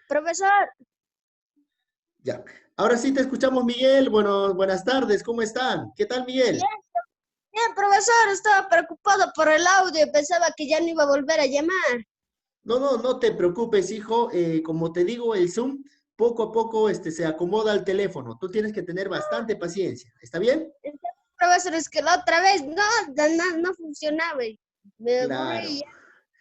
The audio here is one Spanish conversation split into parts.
Profesor, Ya. Ahora sí te escuchamos, Miguel. Bueno, buenas tardes, ¿cómo están? ¿Qué tal, bien, Miguel? bien, profesor, estaba preocupado por el audio, pensaba que ya no iba a volver a llamar. No te preocupes, hijo. Como te digo, el Zoom poco a poco se acomoda al teléfono. Tú tienes que tener bastante paciencia. ¿Está bien? Profesor, es que la otra vez no funcionaba y me aburrí Claro. ya de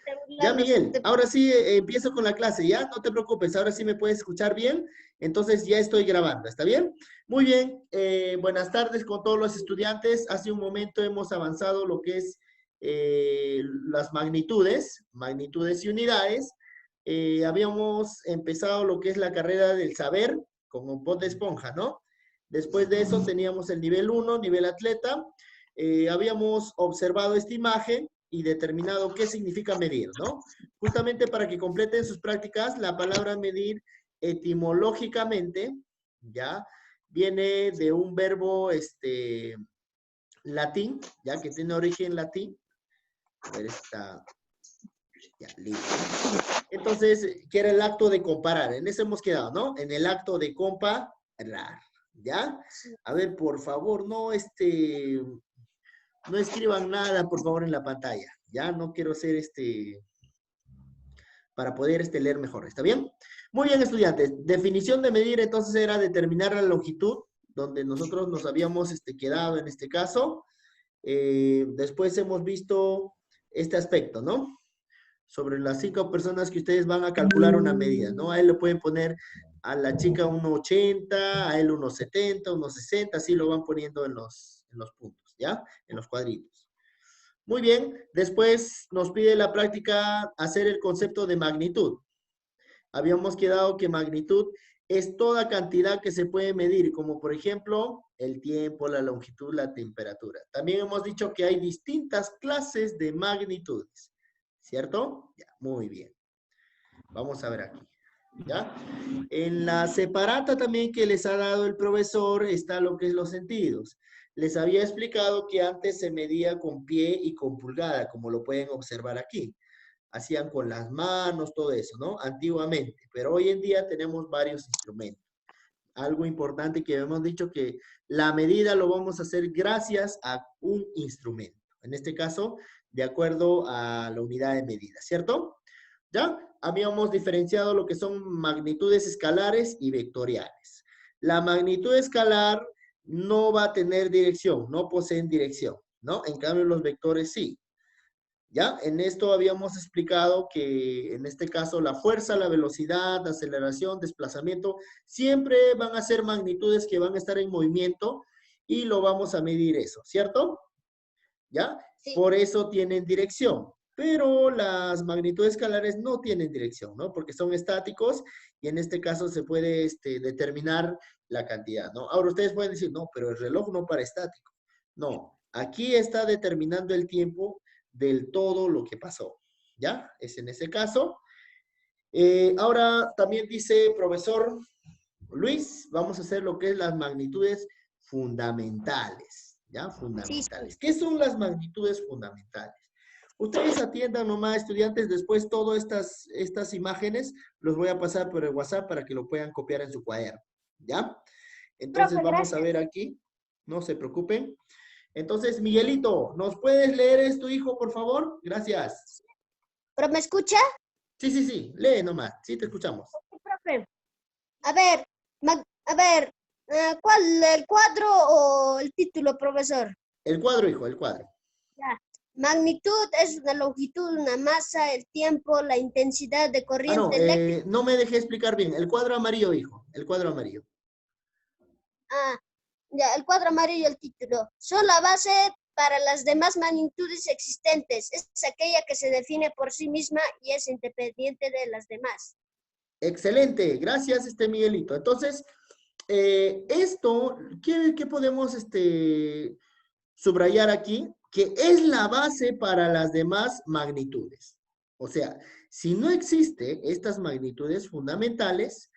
Ya, burlarnos. Miguel, ahora sí empiezo con la clase, ¿ya? No te preocupes, ahora sí me puedes escuchar bien, entonces ya estoy grabando, ¿está bien? Muy bien, buenas tardes con todos los estudiantes. Hace un momento hemos avanzado lo que es las magnitudes y unidades. Habíamos empezado lo que es la carrera del saber como Bob de Esponja, ¿no? Después de eso teníamos el nivel uno, nivel atleta. Habíamos observado esta imagen y determinado qué significa medir, ¿no? Justamente para que completen sus prácticas, la palabra medir etimológicamente, ¿ya? Viene de un verbo latín, ya que tiene origen latín. A ver, está, ya, listo. Entonces, que era el acto de comparar. En eso hemos quedado, ¿no? En el acto de comparar, ¿ya? A ver, por favor, no escriban nada, por favor, en la pantalla. Ya no quiero ser para poder leer mejor. ¿Está bien? Muy bien, estudiantes. Definición de medir, entonces, era determinar la longitud, donde nosotros nos habíamos quedado en este caso. Después hemos visto este aspecto, ¿no? Sobre las 5 personas que ustedes van a calcular una medida, ¿no? A él le pueden poner a la chica 1,80, a él 1,70, 1,60, así lo van poniendo en los puntos, ¿ya? En los cuadritos. Muy bien, después nos pide la práctica hacer el concepto de magnitud. Habíamos quedado que magnitud es toda cantidad que se puede medir, como por ejemplo el tiempo, la longitud, la temperatura. También hemos dicho que hay distintas clases de magnitudes, ¿cierto? Ya, muy bien. Vamos a ver aquí. ¿Ya? En la separata también que les ha dado el profesor está lo que es los sentidos. Les había explicado que antes se medía con pie y con pulgada, como lo pueden observar aquí. Hacían con las manos, todo eso, ¿no? Antiguamente, pero hoy en día tenemos varios instrumentos. Algo importante que hemos dicho que la medida lo vamos a hacer gracias a un instrumento. En este caso, de acuerdo a la unidad de medida, ¿cierto? ¿Ya? Habíamos diferenciado lo que son magnitudes escalares y vectoriales. La magnitud escalar no va a tener dirección, no poseen dirección, ¿no? En cambio, los vectores sí. ¿Ya? En esto habíamos explicado que en este caso la fuerza, la velocidad, la aceleración, desplazamiento, siempre van a ser magnitudes que van a estar en movimiento y lo vamos a medir eso, ¿cierto? ¿Ya? Sí, Por eso tienen dirección. Pero las magnitudes escalares no tienen dirección, ¿no? Porque son estáticos y en este caso se puede determinar la cantidad, ¿no? Ahora ustedes pueden decir, no, pero el reloj no para estático. No, aquí está determinando el tiempo del todo lo que pasó, ¿ya? Es en ese caso. Ahora también dice profesor Luis, vamos a hacer lo que es las magnitudes fundamentales, ¿ya? sí, sí. Fundamentales. ¿Qué son las magnitudes fundamentales? Ustedes atiendan nomás, estudiantes, después todas estas imágenes los voy a pasar por el WhatsApp para que lo puedan copiar en su cuaderno, ¿ya? Entonces Profe, vamos a gracias. ver aquí, no se preocupen. Entonces, Miguelito, ¿nos puedes leer esto, hijo, por favor? Gracias. ¿Pero me escucha? Sí, lee nomás, sí te escuchamos. Sí, profe. A ver, a ver, ¿cuál, el cuadro o el título, profesor? El cuadro, hijo, el cuadro. Ya. Magnitud es una longitud, una masa, el tiempo, la intensidad de Ah, no, corriente eléctrica. no me dejé explicar bien. El cuadro amarillo, hijo, el cuadro amarillo. Ah, ya, el cuadro amarillo, el título. Son la base para las demás magnitudes existentes. Es aquella que se define por sí misma y es independiente de las demás. Excelente, gracias, Miguelito. Entonces, esto, ¿qué podemos subrayar aquí? Que es la base para las demás magnitudes. O sea, si no existe estas magnitudes fundamentales,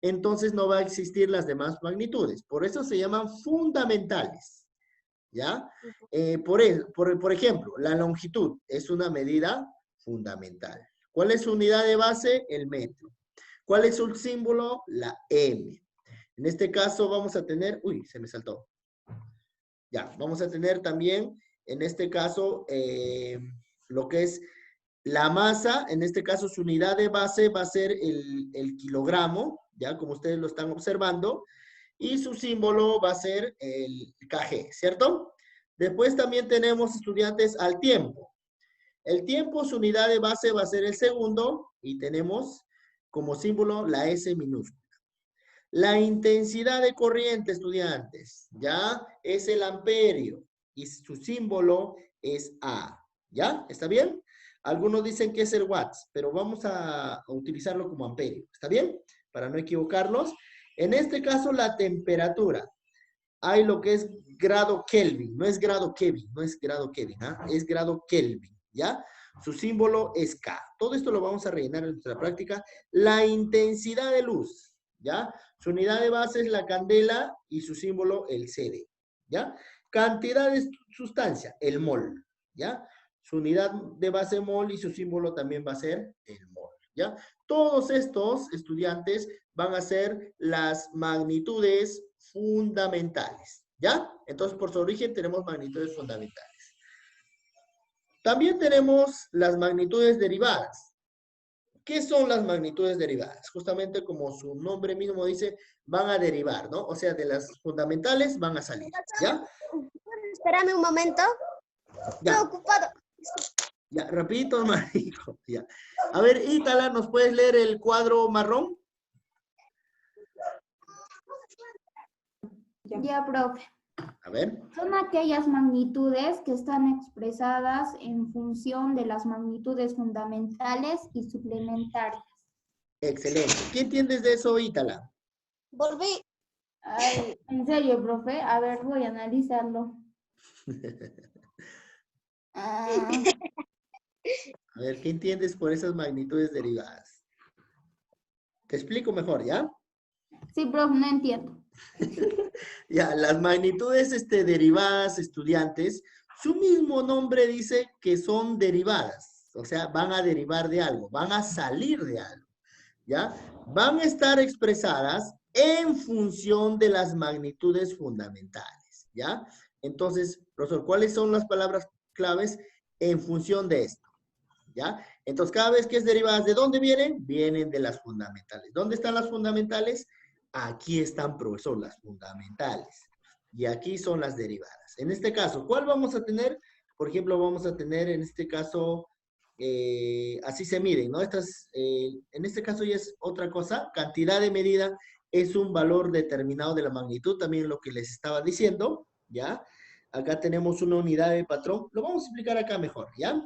entonces no va a existir las demás magnitudes. Por eso se llaman fundamentales, ¿ya? Por ejemplo, la longitud es una medida fundamental. ¿Cuál es su unidad de base? El metro. ¿Cuál es su símbolo? La M. En este caso vamos a tener, uy, se me saltó. Ya, vamos a tener también, en este caso, lo que es la masa, en este caso su unidad de base va a ser el kilogramo, ya como ustedes lo están observando, y su símbolo va a ser el kg, ¿cierto? Después también tenemos, estudiantes, al tiempo. El tiempo, su unidad de base va a ser el segundo, y tenemos como símbolo la S minúscula. La intensidad de corriente, estudiantes, ¿ya? Es el amperio, y su símbolo es A, ¿ya? ¿Está bien? Algunos dicen que es el watts, pero vamos a utilizarlo como amperio, ¿está bien? Para no equivocarnos. En este caso, la temperatura. Hay lo que es grado Kelvin, no es grado Kelvin, no es grado Kelvin, ¿ah? Es grado Kelvin, ¿ya? Su símbolo es K. Todo esto lo vamos a rellenar en nuestra práctica. La intensidad de luz, ¿ya? Su unidad de base es la candela y su símbolo el CD, ¿ya? Cantidad de sustancia, el mol, ¿ya? Su unidad de base mol y su símbolo también va a ser el mol, ¿ya? Todos estos estudiantes van a ser las magnitudes fundamentales, ¿ya? Entonces, por su origen tenemos magnitudes fundamentales. También tenemos las magnitudes derivadas. ¿Qué son las magnitudes derivadas? Justamente como su nombre mismo dice, van a derivar, ¿no? O sea, de las fundamentales van a salir, ¿ya? Espérame un momento. Ya. Estoy ocupado. Ya, rapidito, marico. Ya. A ver, Ítala, ¿nos puedes leer el cuadro marrón? Ya, profe. A ver. Son aquellas magnitudes que están expresadas en función de las magnitudes fundamentales y suplementarias. Excelente. ¿Qué entiendes de eso, Ítala? Volví. Ay, en serio, profe. A ver, voy a analizarlo. A ver, ¿qué entiendes por esas magnitudes derivadas? Te explico mejor, ¿ya? Sí, profe, no entiendo. Ya, las magnitudes derivadas, estudiantes, su mismo nombre dice que son derivadas, o sea, van a derivar de algo, van a salir de algo, ¿ya? Van a estar expresadas en función de las magnitudes fundamentales, ¿ya? Entonces, profesor, ¿cuáles son las palabras claves en función de esto? ¿Ya? Entonces, cada vez que es derivadas, ¿de dónde vienen? Vienen de las fundamentales. ¿Dónde están las fundamentales? Aquí están, profesor, las fundamentales. Y aquí son las derivadas. En este caso, ¿cuál vamos a tener? Por ejemplo, vamos a tener en este caso, así se miden, ¿no? En este caso ya es otra cosa. Cantidad de medida es un valor determinado de la magnitud, también lo que les estaba diciendo, ¿ya? Acá tenemos una unidad de patrón. Lo vamos a explicar acá mejor, ¿ya?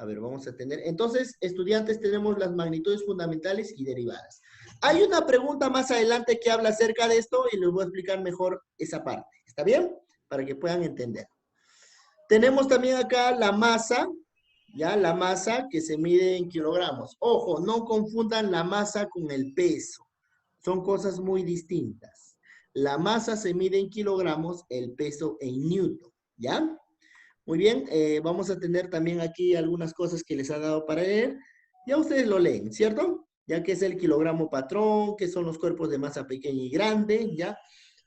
A ver, vamos a tener. Entonces, estudiantes, tenemos las magnitudes fundamentales y derivadas. Hay una pregunta más adelante que habla acerca de esto y les voy a explicar mejor esa parte. ¿Está bien? Para que puedan entender. Tenemos también acá la masa, ¿ya? La masa que se mide en kilogramos. Ojo, no confundan la masa con el peso. Son cosas muy distintas. La masa se mide en kilogramos, el peso en newton, ¿ya? Muy bien, vamos a tener también aquí algunas cosas que les ha dado para leer. Ya ustedes lo leen, ¿cierto? Ya que es el kilogramo patrón, que son los cuerpos de masa pequeña y grande, ¿ya?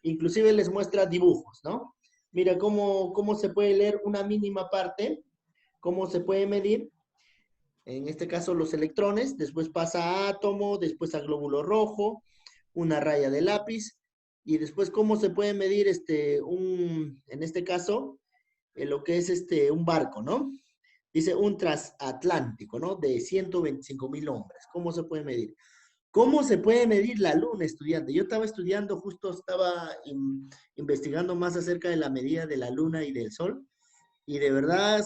Inclusive les muestra dibujos, ¿no? Mira cómo se puede leer una mínima parte, cómo se puede medir. En este caso los electrones, después pasa a átomo, después a glóbulo rojo, una raya de lápiz, y después cómo se puede medir en este caso, lo que es un barco, ¿no? Dice un transatlántico, ¿no? De 125,000 hombres. ¿Cómo se puede medir? ¿Cómo se puede medir la luna, estudiante? Yo estaba estudiando, justo estaba investigando más acerca de la medida de la luna y del sol, y de verdad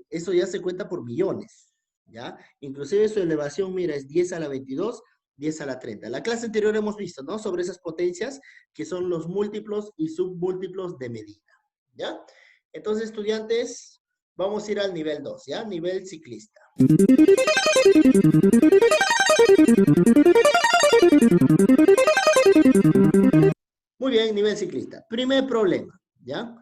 eso ya se cuenta por millones, ¿ya? Inclusive su elevación, mira, es 10 a la 22, 10 a la 30. La clase anterior hemos visto, ¿no? Sobre esas potencias que son los múltiplos y submúltiplos de medida, ¿ya? Entonces, estudiantes, vamos a ir al nivel 2, ¿ya? Nivel ciclista. Muy bien, nivel ciclista. Primer problema, ¿ya?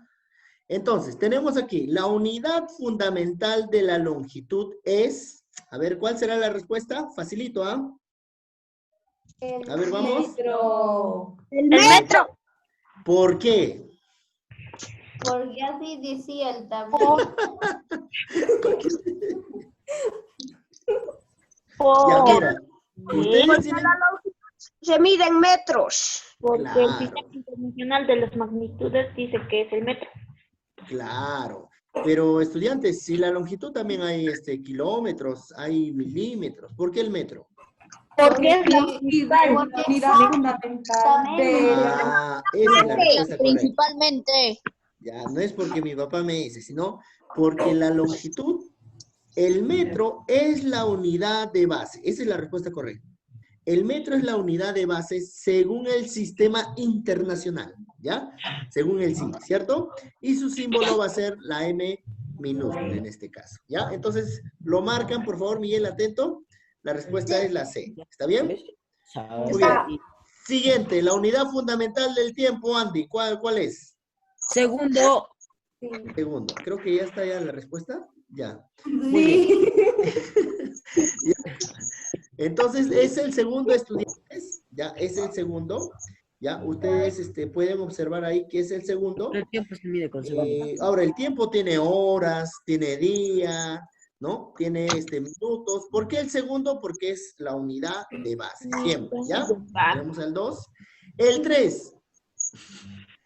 Entonces, tenemos aquí, la unidad fundamental de la longitud es, a ver, ¿cuál será la respuesta? Facilito, ¿ah? A ver, vamos. El metro. ¿Por qué? Porque así decía el tablero. Ya, mira. Ustedes tienen... Se mide en metros. Porque el Claro, Sistema Internacional de las Magnitudes dice que es el metro. claro. Pero estudiantes, si la longitud también hay kilómetros, hay milímetros. ¿Por qué el metro? Porque es la Unidad fundamental Ah, esa es la respuesta correcta. Principalmente. Ya, no es porque mi papá me dice, sino porque la longitud, el metro es la unidad de base. Esa es la respuesta correcta. El metro es la unidad de base según el sistema internacional, ¿ya? Según el SI, ¿cierto? Y su símbolo va a ser la M minúscula en este caso, ¿ya? Entonces, lo marcan, por favor, Miguel, atento. La respuesta es la C. ¿Está bien? Muy bien. Siguiente, la unidad fundamental del tiempo, Andy. ¿Cuál es? Segundo. Segundo. Creo que ya está ya la respuesta. Ya. Muy bien. Entonces, es el segundo, estudiantes. Ya, es el segundo. Ya, ustedes pueden observar ahí que es el segundo. El tiempo se mide con segundos. Ahora, el tiempo tiene horas, tiene día, ¿no? Tiene minutos. ¿Por qué el segundo? Porque es la unidad de base, siempre, ¿ya? Tenemos el 2. El 3.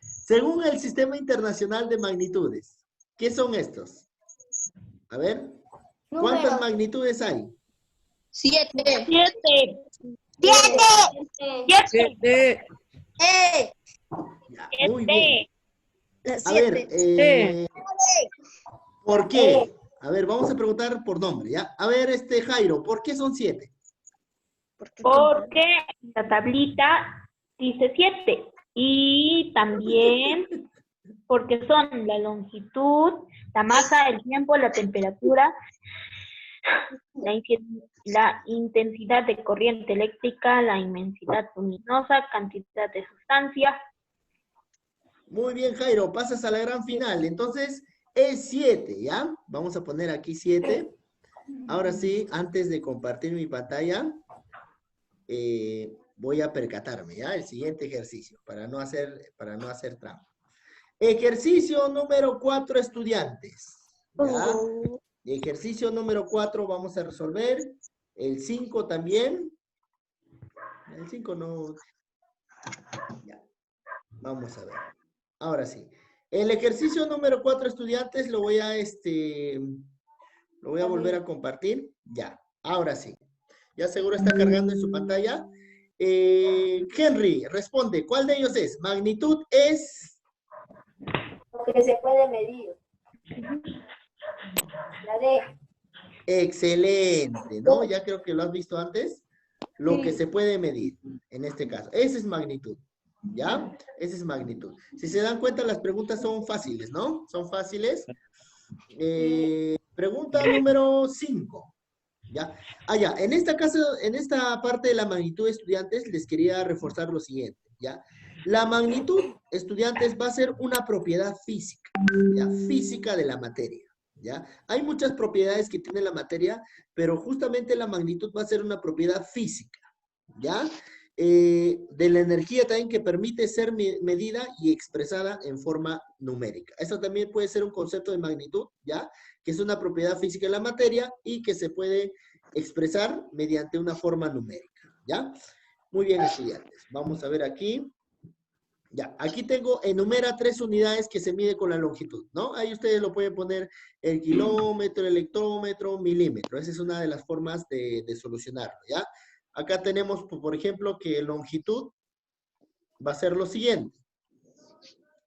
Según el Sistema Internacional de Magnitudes, ¿qué son estos? A ver, ¿cuántas magnitudes hay? 7. 7. 7. Ya, muy bien. A 7. ver, ¿por qué? A ver, vamos a preguntar por nombre, ¿ya? A ver, Jairo, ¿por qué son 7? Porque la tablita dice 7. Y también porque son la longitud, la masa, el tiempo, la temperatura, la intensidad de corriente eléctrica, la inmensidad luminosa, cantidad de sustancia. Muy bien, Jairo, pasas a la gran final. Entonces, es 7, ¿ya? Vamos a poner aquí 7. Ahora sí, antes de compartir mi pantalla, voy a percatarme, ¿ya? El siguiente ejercicio, para no hacer trampa. Ejercicio número 4, estudiantes. ¿Ya? Ejercicio número 4 vamos a resolver. El 5 también. El 5 no. Ya. Vamos a ver. Ahora sí. El ejercicio número 4, estudiantes, lo voy a volver a compartir. Ya. Ahora sí. Ya seguro está cargando en su pantalla. Henry, responde. ¿Cuál de ellos es? Magnitud es... Lo que se puede medir. La D. Excelente, ¿no? Ya creo que lo has visto antes. Lo que se puede medir, en este caso. Esa es magnitud, ¿ya? Esa es magnitud. Si se dan cuenta, las preguntas son fáciles, ¿no? Son fáciles. Pregunta número 5. ¿Ya? Ya. En esta parte de la magnitud, estudiantes, les quería reforzar lo siguiente, ¿ya? La magnitud, estudiantes, va a ser una propiedad física, ¿ya? Física de la materia, ¿ya? Hay muchas propiedades que tiene la materia, pero justamente la magnitud va a ser una propiedad física, ¿ya? De la energía también que permite ser medida y expresada en forma numérica. Eso también puede ser un concepto de magnitud, ¿ya? Que es una propiedad física de la materia y que se puede expresar mediante una forma numérica, ¿ya? Muy bien, estudiantes. Vamos a ver aquí. Ya, aquí tengo, enumera 3 unidades que se mide con la longitud, ¿no? Ahí ustedes lo pueden poner el kilómetro, el hectómetro, milímetro. Esa es una de las formas de solucionarlo, ¿ya? Acá tenemos, por ejemplo, que longitud va a ser lo siguiente.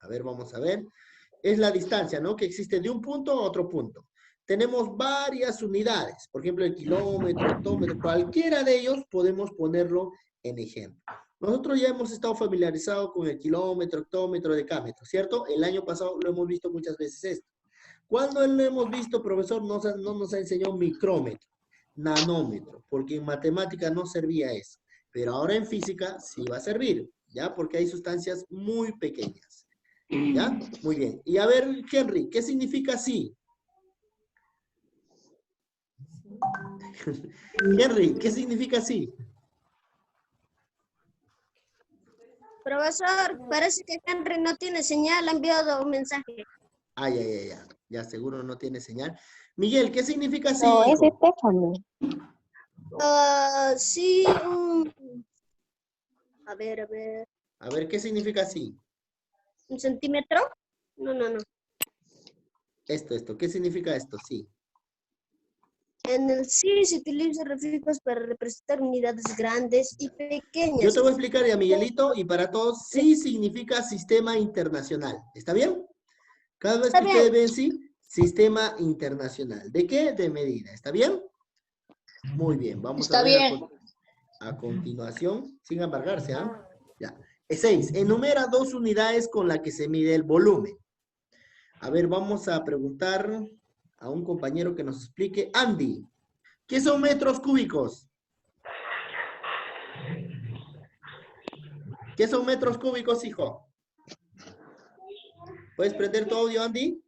A ver, vamos a ver. Es la distancia, ¿no? Que existe de un punto a otro punto. Tenemos varias unidades. Por ejemplo, el kilómetro, hectómetro. Cualquiera de ellos podemos ponerlo en ejemplo. Nosotros ya hemos estado familiarizados con el kilómetro, hectómetro, decámetro, ¿cierto? El año pasado lo hemos visto muchas veces esto. ¿Cuándo lo hemos visto, profesor? No nos ha enseñado micrómetro, nanómetro, porque en matemática no servía eso. Pero ahora en física sí va a servir, ¿ya? Porque hay sustancias muy pequeñas, ¿ya? Muy bien. Y a ver, Henry, ¿qué significa sí? Henry, ¿qué significa sí? Profesor, parece que Henry no tiene señal, ha enviado un mensaje. Ya, seguro no tiene señal. Miguel, ¿qué significa sí, No, es hijo? Stephanie. Sí, a ver, A ver, ¿qué significa sí? ¿un centímetro? No. Esto, ¿qué significa esto? Sí. En el sí se utilizan refijos para representar unidades grandes y Yo pequeñas. te voy a explicar ya, Miguelito, y para todos, sí significa sistema internacional. ¿Está bien? Cada vez Está que ustedes bien. ven sí, sistema internacional. ¿De qué? De medida. ¿Está bien? Muy bien. Vamos a ver a continuación, sin embargarse, ¿ah? Ya. 6. Enumera 2 unidades con las que se mide el volumen. A ver, vamos a preguntar a un compañero que nos explique. Andy, ¿qué son metros cúbicos? ¿Qué son metros cúbicos, hijo? ¿Puedes prender tu audio, Andy?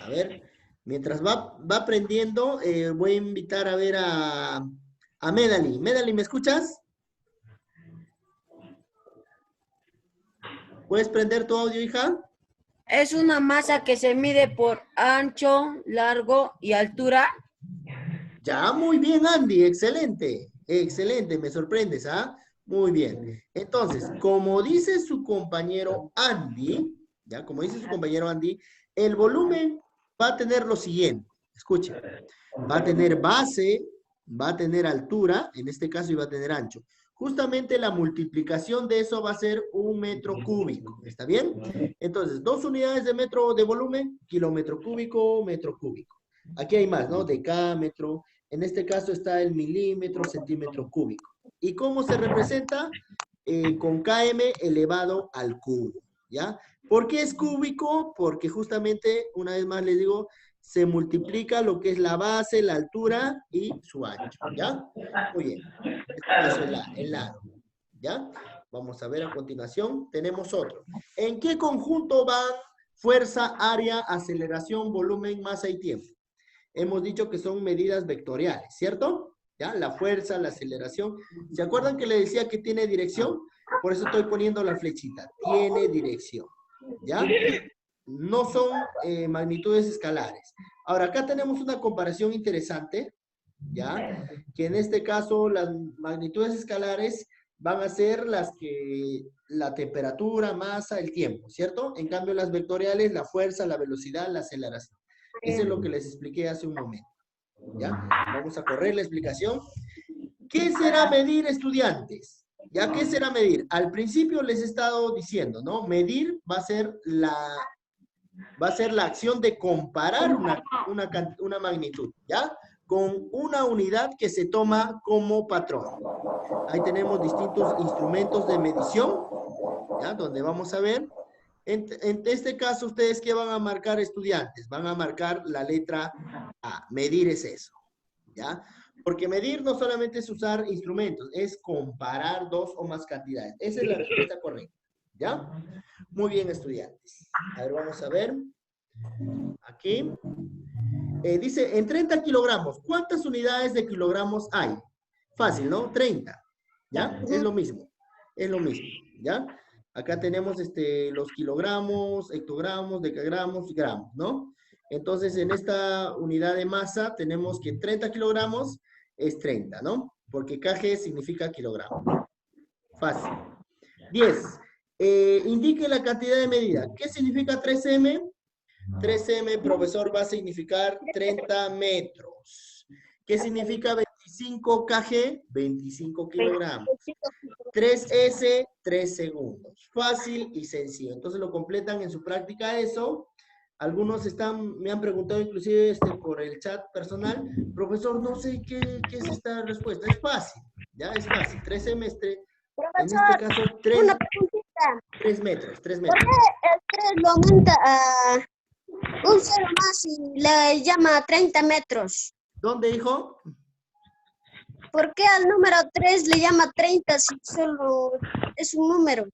A ver, mientras va aprendiendo, voy a invitar a ver a Medali. Medali, ¿me escuchas? ¿Puedes prender tu audio, hija? Es una masa que se mide por ancho, largo y altura. Ya, muy bien, Andy, excelente, excelente, me sorprendes, ¿ah? Muy bien. Entonces, como dice su compañero Andy, ya, como dice su compañero Andy, el volumen va a tener lo siguiente, escuchen, va a tener base, va a tener altura, en este caso, y va a tener ancho. Justamente la multiplicación de eso va a ser 1 metro cúbico, ¿está bien? Entonces, 2 unidades de metro de volumen, kilómetro cúbico, metro cúbico. Aquí hay más, ¿no? Decámetro. En este caso está el milímetro, centímetro cúbico. ¿Y cómo se representa? Con km elevado al cubo, ¿ya? ¿Por qué es cúbico? Porque justamente, una vez más les digo, se multiplica lo que es la base, la altura y su ancho, ¿ya? Muy bien. En este caso el lado, ¿ya? Vamos a ver a continuación. Tenemos otro. ¿En qué conjunto van fuerza, área, aceleración, volumen, masa y tiempo? Hemos dicho que son medidas vectoriales, ¿cierto? ¿Ya? La fuerza, la aceleración. ¿Se acuerdan que le decía que tiene dirección? Por eso estoy poniendo la flechita. Tiene dirección, ¿ya? No son magnitudes escalares. Ahora, acá tenemos una comparación interesante, ¿ya? Que en este caso las magnitudes escalares van a ser las que la temperatura, masa, el tiempo, ¿cierto? En cambio, las vectoriales, la fuerza, la velocidad, la aceleración. Eso es lo que les expliqué hace un momento. ¿Ya? Vamos a correr la explicación. ¿Qué será medir, estudiantes? ¿Ya qué será medir? Al principio les he estado diciendo, ¿no? Medir va a ser la acción de comparar una magnitud, ¿ya? Con una unidad que se toma como patrón. Ahí tenemos distintos instrumentos de medición, ¿ya? Donde vamos a ver. En este caso, ¿ustedes qué van a marcar, estudiantes? Van a marcar la letra A. Medir es eso, ¿ya? Porque medir no solamente es usar instrumentos, es comparar 2 o más cantidades. Esa es la respuesta correcta, ¿ya? Muy bien, estudiantes. A ver, vamos a ver. Aquí. Dice, en 30 kilogramos, ¿cuántas unidades de kilogramos hay? Fácil, ¿no? 30, ¿ya? Es lo mismo, ¿ya? Acá tenemos los kilogramos, hectogramos, decagramos, gramos, ¿no? Entonces, en esta unidad de masa tenemos que 30 kilogramos es 30, ¿no? Porque kg significa kilogramo. Fácil. 10. Indique la cantidad de medida. ¿Qué significa 3M? 3M, profesor, va a significar 30 metros. ¿Qué significa 25 kg? 25 kilogramos. 3S, 3 segundos. Fácil y sencillo. Entonces lo completan en su práctica eso. Algunos me han preguntado inclusive por el chat personal, profesor, no sé qué es esta respuesta. Es fácil, ya es fácil. 3 semestres, en este caso 3 metros. 3 metros. ¿Por qué el 3 lo aumenta a un cero más y le llama 30 metros? ¿Dónde, hijo? ¿Por qué al número 3 le llama 30 si solo es un número?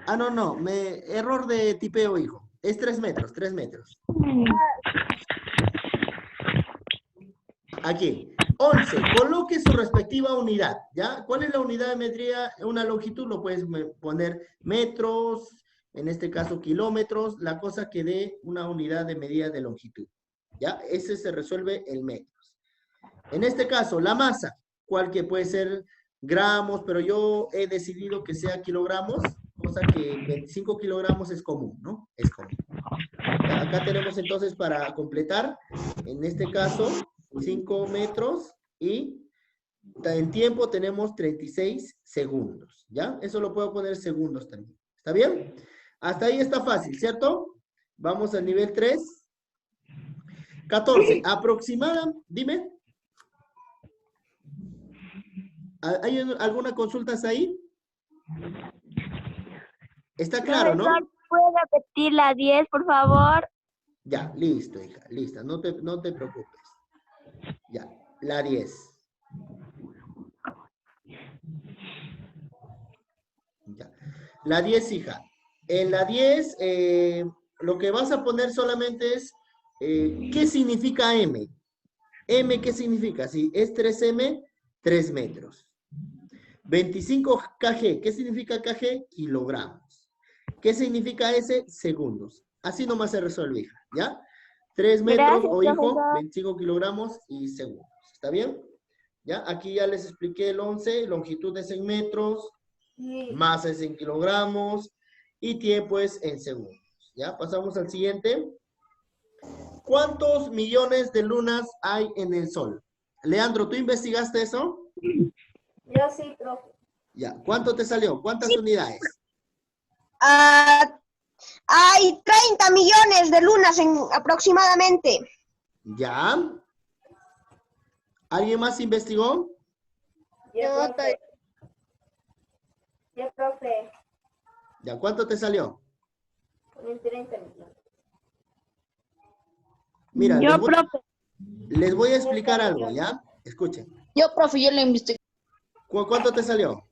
Ah, no, error de tipeo, hijo. Es 3 metros, 3 metros. Aquí. 11. Coloque su respectiva unidad, ¿ya? ¿Cuál es la unidad de medida? Una longitud, lo puedes poner metros, en este caso kilómetros, la cosa que dé una unidad de medida de longitud, ¿ya? Ese se resuelve en metros. En este caso, la masa, ¿cuál que puede ser gramos? Pero yo he decidido que sea kilogramos, cosa que 25 kilogramos es común, ¿no? Es común. Ya, acá tenemos entonces para completar, en este caso, 5 metros y en tiempo tenemos 36 segundos, ¿ya? Eso lo puedo poner segundos también. ¿Está bien? Hasta ahí está fácil, ¿cierto? Vamos al nivel 3. 14. Aproximada, dime. ¿Hay alguna consulta ahí? Está claro, ¿no? ¿Puede repetir la 10, por favor? Ya, listo, hija, lista, no te preocupes. Ya, la 10. Ya. La 10, hija. En la 10, lo que vas a poner solamente es, ¿qué significa M? M, ¿qué significa? Si es 3M, 3 metros. 25 kg, ¿qué significa kg? Kilogramos. ¿Qué significa S? Segundos. Así nomás se resuelve, hija, ¿ya? 3 metros, Gracias, o hijo, profesor. 25 kilogramos y segundos. ¿Está bien? ¿Ya? Aquí ya les expliqué el 11, longitud es en metros, masa es en kilogramos y tiempo es en segundos. ¿Ya? Pasamos al siguiente. ¿Cuántos millones de lunas hay en el Sol? Leandro, ¿tú investigaste eso? Yo sí, profe. Ya. ¿Cuánto te salió? ¿Cuántas unidades? Hay 30 millones de lunas aproximadamente. ¿Ya? ¿Alguien más investigó? Yo, profe. ¿Ya? ¿Cuánto te salió? 30 millones. Mira, Yo, profe. les voy a explicar algo, ¿ya? Escuchen. Yo, profe, yo lo investigué. ¿Cuánto te salió?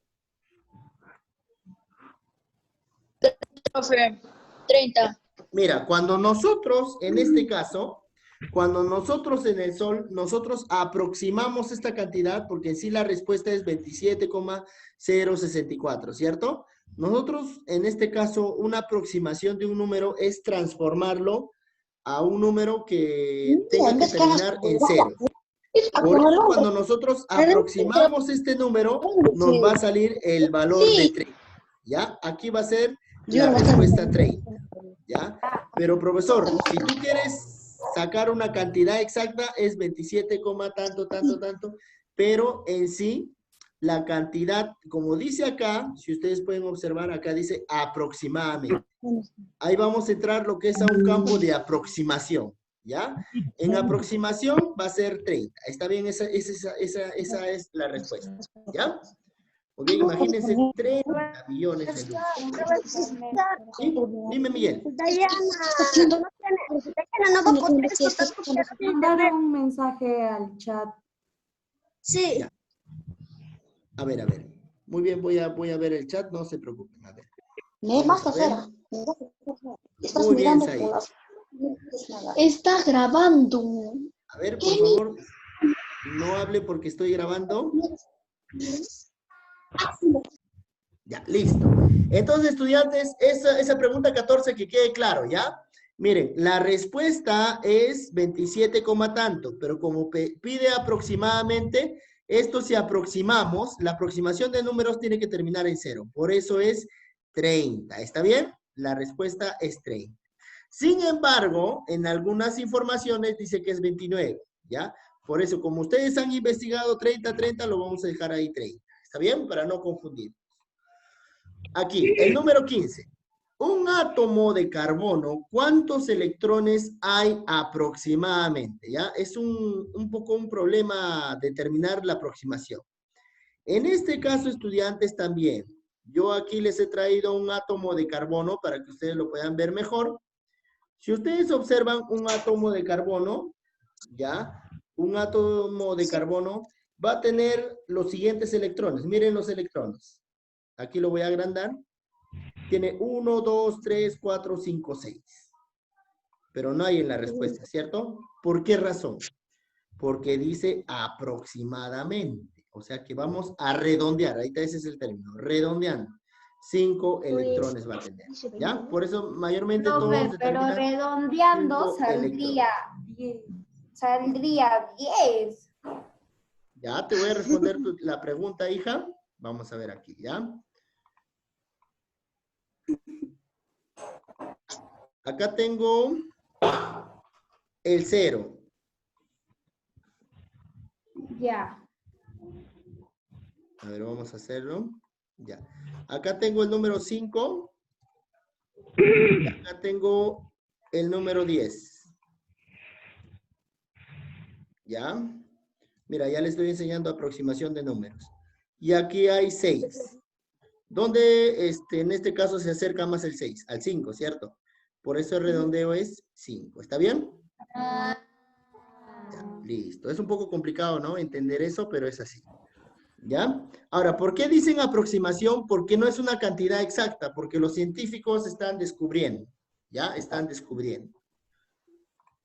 Profe, 30. Mira, cuando nosotros, en este caso, cuando nosotros en el Sol, nosotros aproximamos esta cantidad, porque en sí la respuesta es 27,064, ¿cierto? Nosotros, en este caso, una aproximación de un número es transformarlo a un número que tenga que terminar en 0. Por eso, cuando nosotros aproximamos este número, nos va a salir el valor de 30, ¿ya? Aquí va a ser la respuesta 30, ¿ya? Pero, profesor, si tú quieres sacar una cantidad exacta, es 27, tanto, pero en sí, la cantidad, como dice acá, si ustedes pueden observar, acá dice aproximadamente. Ahí vamos a entrar lo que es a un campo de aproximación, ¿ya? En aproximación va a ser 30. ¿Está bien? Esa es la respuesta, ¿ya? Ok, imagínense 30 millones de lunas. ¿Sí? Dime, Miguel. Dayana no va a poder estos porque Mandar un mensaje al chat. Sí. Ya. A ver. Muy bien, voy a ver el chat, no se preocupen. A ver. Vamos a ver. Muy bien, Said. Está grabando. A ver, por favor, no hable porque estoy grabando. Ya, listo. Entonces, estudiantes, esa pregunta 14 que quede claro, ¿ya? Miren, la respuesta es 27, tanto, pero como pide aproximadamente, esto si aproximamos, la aproximación de números tiene que terminar en 0. Por eso es 30. ¿Está bien? La respuesta es 30. Sin embargo, en algunas informaciones dice que es 29, ¿ya? Por eso, como ustedes han investigado 30, lo vamos a dejar ahí 30. ¿Está bien? Para no confundir. Aquí, el número 15. Un átomo de carbono, ¿cuántos electrones hay aproximadamente? ¿Ya? Es un poco un problema determinar la aproximación. En este caso, estudiantes, también. Yo aquí les he traído un átomo de carbono para que ustedes lo puedan ver mejor. Si ustedes observan un átomo de carbono, ¿ya? Un átomo de carbono va a tener los siguientes electrones. Miren los electrones. Aquí lo voy a agrandar. Tiene 1, 2, 3, 4, 5, 6. Pero no hay en la respuesta, ¿cierto? ¿Por qué razón? porque dice aproximadamente. O sea que vamos a redondear. Ahí está, ese es el término. Redondeando. 5 electrones va a tener. ¿Ya? Por eso mayormente todos Profe, pero determinan redondeando 5 electrones. saldría 10. Ya, te voy a responder la pregunta, hija. Vamos a ver aquí, ¿ya? Acá tengo el 0. Ya. A ver, vamos a hacerlo. Ya. Acá tengo el número 5. Acá tengo el número 10. ¿Ya? Mira, ya les estoy enseñando aproximación de números. Y aquí hay 6. ¿Dónde en este caso se acerca más el 6? Al 5, ¿cierto? Por eso el redondeo es 5. ¿Está bien? Ya, listo. Es un poco complicado, ¿no? Entender eso, pero es así. ¿Ya? Ahora, ¿por qué dicen aproximación? Porque no es una cantidad exacta, porque los científicos están descubriendo. ¿Ya? Están descubriendo.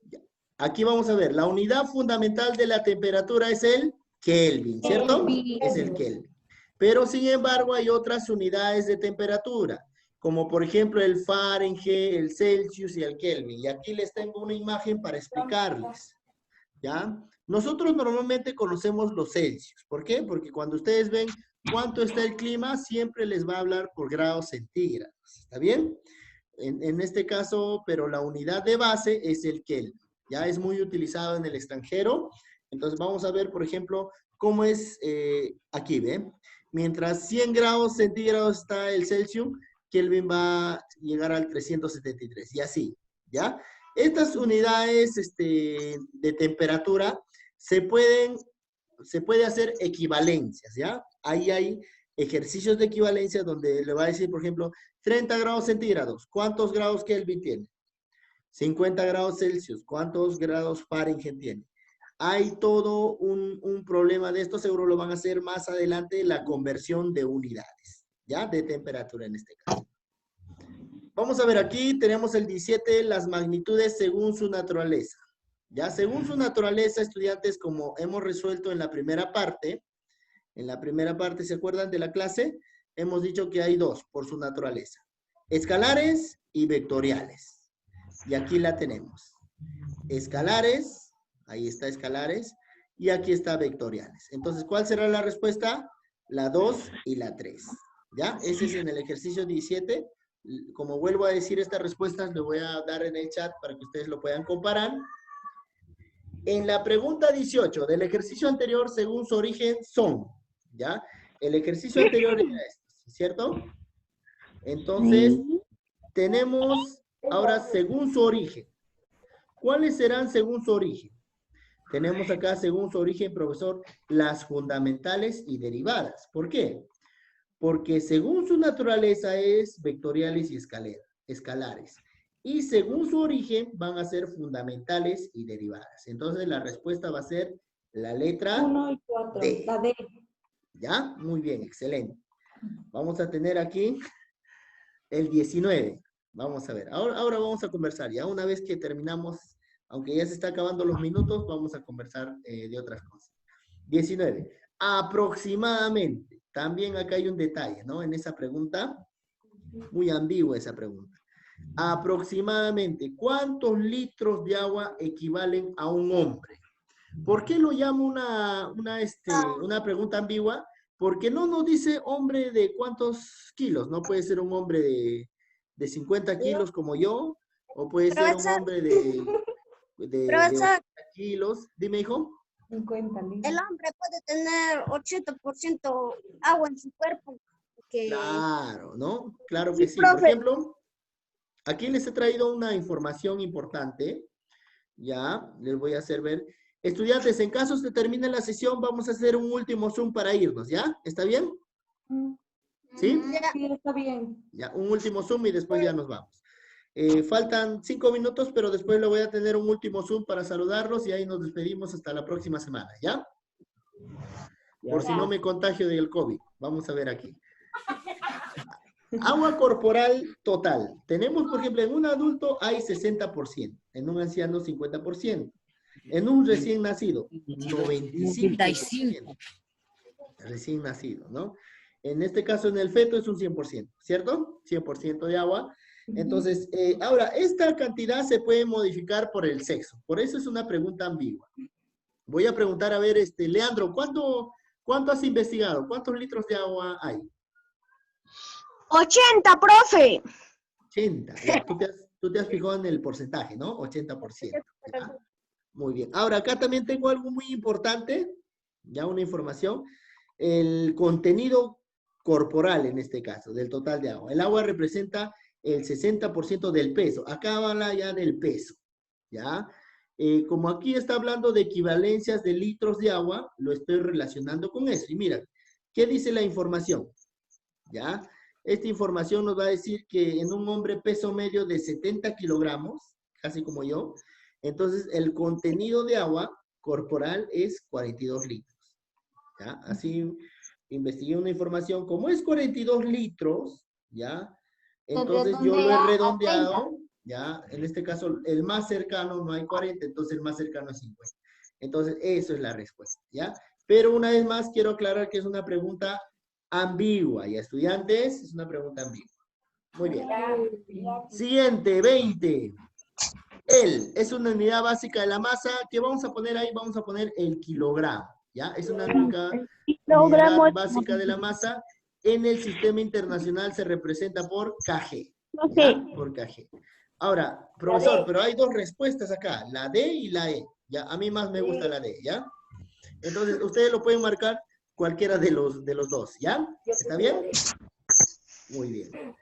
Ya. Aquí vamos a ver, la unidad fundamental de la temperatura es el Kelvin, ¿cierto? Es el Kelvin. Pero, sin embargo, hay otras unidades de temperatura, como por ejemplo el Fahrenheit, el Celsius y el Kelvin. Y aquí les tengo una imagen para explicarles. ¿Ya? Nosotros normalmente conocemos los Celsius. ¿Por qué? Porque cuando ustedes ven cuánto está el clima, siempre les va a hablar por grados centígrados. ¿Está bien? En este caso, pero la unidad de base es el Kelvin. Ya es muy utilizado en el extranjero. Entonces vamos a ver, por ejemplo, cómo es aquí, ¿ven? Mientras 100 grados centígrados está el Celsius, Kelvin va a llegar al 373. Y así, ¿ya? Estas unidades de temperatura se puede hacer equivalencias, ¿ya? Ahí hay ejercicios de equivalencia donde le va a decir, por ejemplo, 30 grados centígrados, ¿cuántos grados Kelvin tiene? 50 grados Celsius, ¿cuántos grados Fahrenheit tiene? Hay todo un problema de esto, seguro lo van a hacer más adelante, la conversión de unidades, ¿ya? De temperatura en este caso. Vamos a ver aquí, tenemos el 17, las magnitudes según su naturaleza. Ya, según su naturaleza, estudiantes, como hemos resuelto en la primera parte, ¿se acuerdan de la clase? Hemos dicho que hay dos por su naturaleza. Escalares y vectoriales. Y aquí la tenemos. Escalares, ahí está escalares, y aquí está vectoriales. Entonces, ¿cuál será la respuesta? La 2 y la 3. ¿Ya? Ese es en el ejercicio 17. Como vuelvo a decir estas respuestas, le voy a dar en el chat para que ustedes lo puedan comparar. En la pregunta 18 del ejercicio anterior, según su origen, son, ¿ya? El ejercicio anterior era este, ¿cierto? Entonces, tenemos ahora según su origen. ¿Cuáles serán según su origen? Tenemos acá, según su origen, profesor, las fundamentales y derivadas. ¿Por qué? Porque según su naturaleza es vectoriales y escalares. Y según su origen van a ser fundamentales y derivadas. Entonces la respuesta va a ser la letra 1 y 4, D. la D. ¿Ya? Muy bien, excelente. Vamos a tener aquí el 19. Vamos a ver. Ahora vamos a conversar. Ya una vez que terminamos, aunque ya se está acabando los minutos, vamos a conversar de otras cosas. 19. Aproximadamente. También acá hay un detalle, ¿no? En esa pregunta. Muy ambigua esa pregunta. Aproximadamente, ¿cuántos litros de agua equivalen a un hombre? ¿Por qué lo llamo una pregunta ambigua? Porque no nos dice hombre de cuántos kilos. No puede ser un hombre de 50 kilos como yo, o puede ser un hombre de 80 kilos. Dime, hijo. 50 litros. El hombre puede tener 80% agua en su cuerpo. Claro, ¿no? Claro que sí. profe. Por ejemplo, aquí les he traído una información importante. Ya, les voy a hacer ver. Estudiantes, en caso se termine la sesión, vamos a hacer un último Zoom para irnos, ¿ya? ¿Está bien? ¿Sí? Sí, está bien. Ya, un último Zoom y después ya nos vamos. Faltan 5 minutos, pero después lo voy a tener un último Zoom para saludarlos y ahí nos despedimos hasta la próxima semana, ¿ya? Por si no me contagio del COVID. Vamos a ver aquí. Agua corporal total. Tenemos, por ejemplo, en un adulto hay 60%, en un anciano 50%. En un recién nacido, 95%. Recién nacido, ¿no? En este caso, en el feto es un 100%, ¿cierto? 100% de agua. Entonces, ahora, esta cantidad se puede modificar por el sexo. Por eso es una pregunta ambigua. Voy a preguntar, a ver, Leandro, ¿cuánto has investigado? ¿Cuántos litros de agua hay? 80, profe. 80. Ya, tú te has fijado en el porcentaje, ¿no? 80%. ¿Ya? Muy bien. Ahora, acá también tengo algo muy importante, ya una información. El contenido corporal, en este caso, del total de agua. El agua representa el 60% del peso. Acá habla ya del peso, ¿ya? Como aquí está hablando de equivalencias de litros de agua, lo estoy relacionando con eso. Y mira, ¿qué dice la información? ¿Ya? Esta información nos va a decir que en un hombre peso medio de 70 kilogramos, casi como yo, entonces el contenido de agua corporal es 42 litros. ¿Ya? Así investigué una información, como es 42 litros, ¿ya? Entonces yo lo he redondeado, ¿ya? En este caso, el más cercano no hay 40, entonces el más cercano es 50. Entonces, eso es la respuesta, ¿ya? Pero una vez más quiero aclarar que es una pregunta ambigua, ¿ya, estudiantes? Es una pregunta ambigua. Muy bien. Siguiente, 20. El es una unidad básica de la masa. ¿Qué vamos a poner ahí? Vamos a poner el kilogramo, ¿ya? Es una unidad básica de la masa. En el sistema internacional se representa por kg. ¿Ya? Por kg. Ahora, profesor, pero hay dos respuestas acá, la D y la E. ¿Ya? A mí más me gusta la D, ¿ya? Entonces, ustedes lo pueden marcar cualquiera de los dos, ¿ya? ¿Está bien? Muy bien.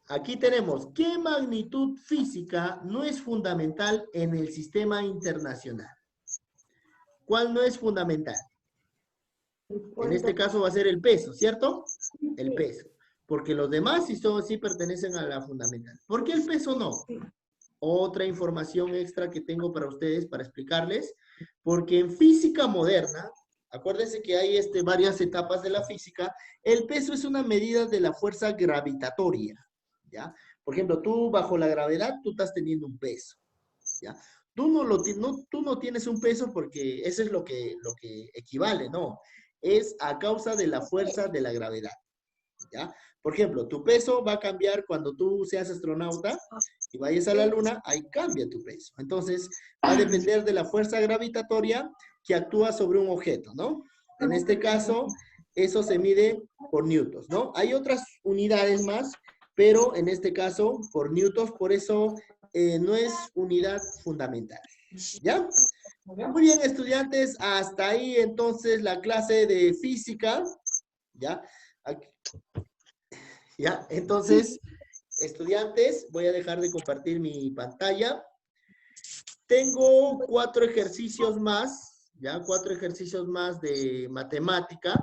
Aquí tenemos, ¿qué magnitud física no es fundamental en el sistema internacional? ¿Cuál no es fundamental? En este caso va a ser el peso, ¿cierto? El peso. Porque los demás sí pertenecen a la fundamental. ¿Por qué el peso no? Otra información extra que tengo para ustedes, para explicarles. Porque en física moderna, acuérdense que hay varias etapas de la física, el peso es una medida de la fuerza gravitatoria, ¿ya? Por ejemplo, tú bajo la gravedad, tú estás teniendo un peso, ¿ya? Tú no tienes un peso porque eso es lo que equivale, no. Es a causa de la fuerza de la gravedad, ¿ya? Por ejemplo, tu peso va a cambiar cuando tú seas astronauta y vayas a la luna, ahí cambia tu peso. Entonces, va a depender de la fuerza gravitatoria que actúa sobre un objeto, ¿no? En este caso, eso se mide por newtons, ¿no? Hay otras unidades más, pero en este caso, por newtons, por eso no es unidad fundamental, ¿ya? Muy bien, estudiantes, hasta ahí entonces la clase de física, ¿ya? Aquí. ¿Ya? Entonces, estudiantes, voy a dejar de compartir mi pantalla. Tengo 4 ejercicios más, ¿ya? 4 ejercicios más de matemática.